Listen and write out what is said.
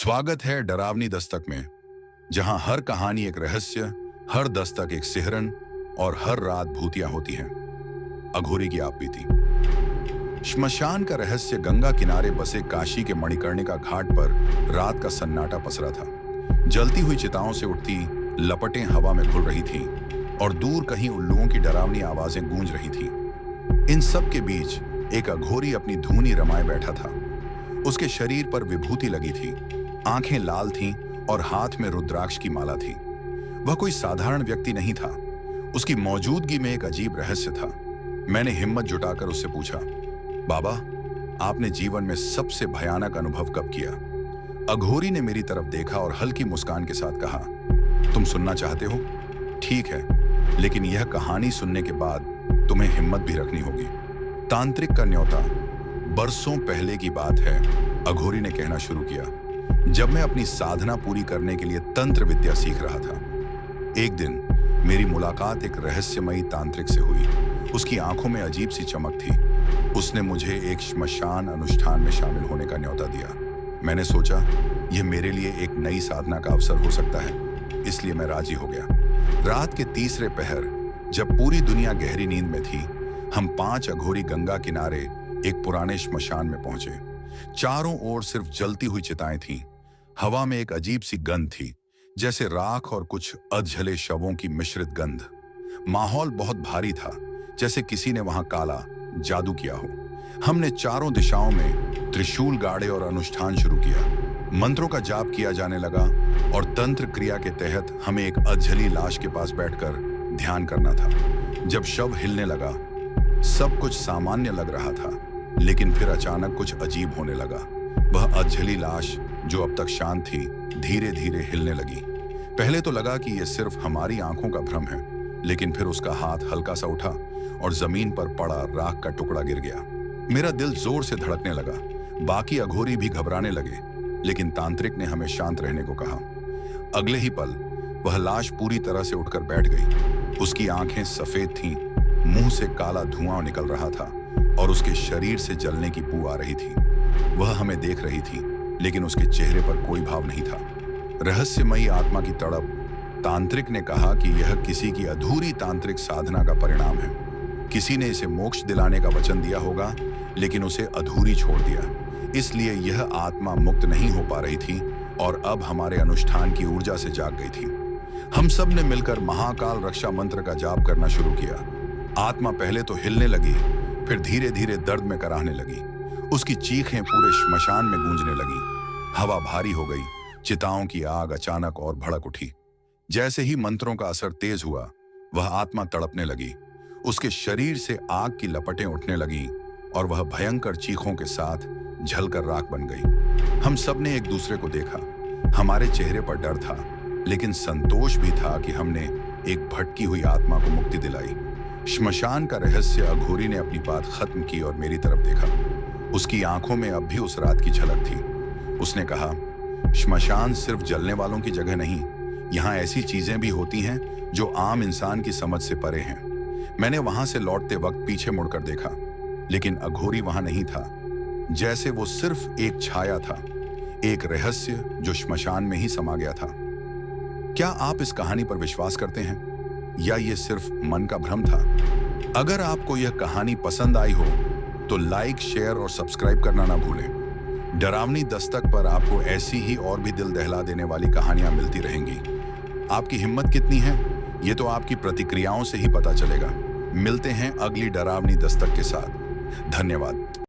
स्वागत है डरावनी दस्तक में, जहां हर कहानी एक रहस्य, हर दस्तक एक सिहरन और हर रात भूतियां होती हैं। अघोरी की आप बीती। श्मशान का रहस्य। गंगा किनारे बसे काशी के मणिकर्णिका घाट पर रात का सन्नाटा पसरा था। जलती हुई चिताओं से उठती लपटें हवा में घुल रही थीं और दूर कहीं उल्लुओं की डरावनी आवाजें गूंज रही थीं। इन सब के बीच एक अघोरी अपनी धूनी रमाए बैठा था। उसके शरीर पर विभूति लगी थी, आंखें लाल थीं और हाथ में रुद्राक्ष की माला थी। वह कोई साधारण व्यक्ति नहीं था। उसकी मौजूदगी में एक अजीब रहस्य था। मैंने हिम्मत जुटाकर उससे पूछा, बाबा, आपने जीवन में सबसे भयानक अनुभव कब किया? अघोरी ने मेरी तरफ देखा और हल्की मुस्कान के साथ कहा, तुम सुनना चाहते हो? ठीक है, लेकिन यह कहानी सुनने के बाद तुम्हें हिम्मत भी रखनी होगी। तांत्रिक का न्योता। बरसों पहले की बात है, अघोरी ने कहना शुरू किया, जब मैं अपनी साधना पूरी करने के लिए तंत्र विद्या सीख रहा था। एक दिन मेरी मुलाकात एक रहस्यमयी तांत्रिक से हुई। उसकी आंखों में अजीब सी चमक थी। उसने मुझे एक श्मशान अनुष्ठान में शामिल होने का न्योता दिया। मैंने सोचा यह मेरे लिए एक नई साधना का अवसर हो सकता है, इसलिए मैं राजी हो गया। रात के तीसरे पहर, जब पूरी दुनिया गहरी नींद में थी, हम 5 अघोरी गंगा किनारे एक पुराने श्मशान में पहुंचे। चारों ओर सिर्फ जलती हुई चिताएं थीं। हवा में एक अजीब सी गंध थी, जैसे राख और कुछ अधजले शवों की मिश्रित गंध। माहौल बहुत भारी था, जैसे किसी ने वहां काला जादू किया हो। हमने चारों दिशाओं में त्रिशूल गाड़े और अनुष्ठान शुरू किया। मंत्रों का जाप किया जाने लगा और तंत्र क्रिया के तहत हमें एक अधजली लाश के पास बैठकर ध्यान करना था। जब शव हिलने लगा, सब कुछ सामान्य लग रहा था, लेकिन फिर अचानक कुछ अजीब होने लगा। वह अधजली लाश, जो अब तक शांत थी, धीरे धीरे हिलने लगी। पहले तो लगा कि यह सिर्फ हमारी आंखों का भ्रम है, लेकिन फिर उसका हाथ हल्का सा उठा और जमीन पर पड़ा राख का टुकड़ा गिर गया। मेरा दिल जोर से धड़कने लगा। बाकी अघोरी भी घबराने लगे, लेकिन तांत्रिक ने हमें शांत रहने को कहा। अगले ही पल वह लाश पूरी तरह से उठकर बैठ गई। उसकी आंखें सफेद थीं, मुंह से काला धुआं निकल रहा था और उसके शरीर से जलने की बू आ रही थी। वह हमें देख रही थी, लेकिन उसके चेहरे पर कोई भाव नहीं था। रहस्यमयी आत्मा की तड़प। तांत्रिक ने कहा कि यह किसी की अधूरी तांत्रिक साधना का परिणाम है। किसी ने इसे मोक्ष दिलाने का वचन दिया होगा, लेकिन उसे अधूरी छोड़ दिया। इसलिए यह आत्मा मुक्त नहीं हो पा रही थी और अब हमारे अनुष्ठान की ऊर्जा से जाग गई थी। हम सब ने मिलकर महाकाल रक्षा मंत्र का जाप करना शुरू किया। आत्मा पहले तो हिलने लगी, फिर धीरे धीरे दर्द में कराहने लगी। उसकी चीखें पूरे श्मशान में गूंजने लगी। हवा भारी हो गई। चिताओं की आग अचानक और भड़क उठी। जैसे ही मंत्रों का असर तेज हुआ, वह आत्मा तड़पने लगी। उसके शरीर से आग की लपटें उठने लगीं और वह भयंकर चीखों के साथ झलकर राख बन गई। हम सब ने एक दूसरे को देखा। हमारे चेहरे पर डर था, लेकिन संतोष भी था कि हमने एक भटकी हुई आत्मा को मुक्ति दिलाई। श्मशान का रहस्य। अघोरी ने अपनी बात खत्म की और मेरी तरफ देखा। उसकी आंखों में अब भी उस रात की झलक थी। उसने कहा, श्मशान सिर्फ जलने वालों की जगह नहीं, यहाँ ऐसी चीजें भी होती हैं जो आम इंसान की समझ से परे हैं। मैंने वहां से लौटते वक्त पीछे मुड़कर देखा, लेकिन अघोरी वहां नहीं था। जैसे वो सिर्फ एक छाया था, एक रहस्य जो श्मशान में ही समा गया था। क्या आप इस कहानी पर विश्वास करते हैं, या ये सिर्फ मन का भ्रम था? अगर आपको यह कहानी पसंद आई हो तो लाइक, शेयर और सब्सक्राइब करना ना भूलें। डरावनी दस्तक पर आपको ऐसी ही और भी दिल दहला देने वाली कहानियां मिलती रहेंगी। आपकी हिम्मत कितनी है, ये तो आपकी प्रतिक्रियाओं से ही पता चलेगा। मिलते हैं अगली डरावनी दस्तक के साथ। धन्यवाद।